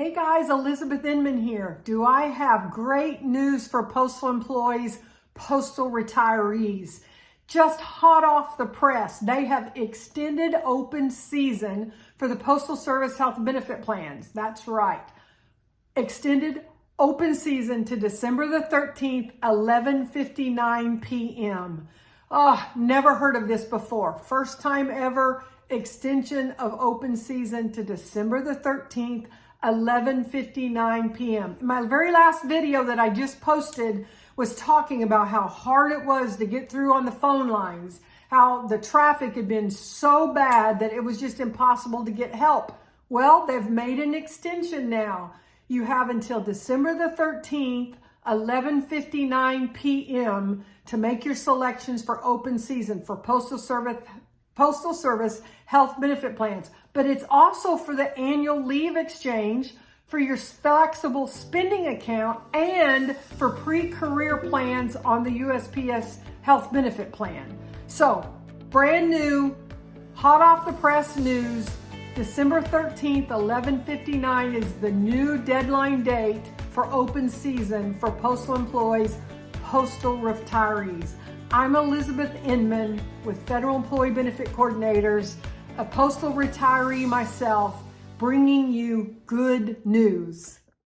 Hey guys, Elizabeth Inman here. Do I have great news for postal employees, postal retirees? Just hot off the press, they have extended open season for the Postal Service health benefit plans. That's right. Extended open season to December the 13th, 11:59 p.m. Oh, never heard of this before. First time ever extension of open season to December the 13th, 11:59 p.m. My very last video that I just posted was talking about how hard it was to get through on the phone lines, how the traffic had been so bad that it was just impossible to get help. Well, they've made an extension now. You have until December the 13th, 11:59 p.m. to make your selections for open season for Postal Service health benefit plans. But it's also for the annual leave exchange, for your flexible spending account, and for pre-career plans on the USPS health benefit plan. So, brand new, hot off the press news, December 13th, 11:59 is the new deadline date for open season for postal employees, postal retirees. I'm Elizabeth Inman with Federal Employee Benefit Coordinators, a postal retiree myself, bringing you good news.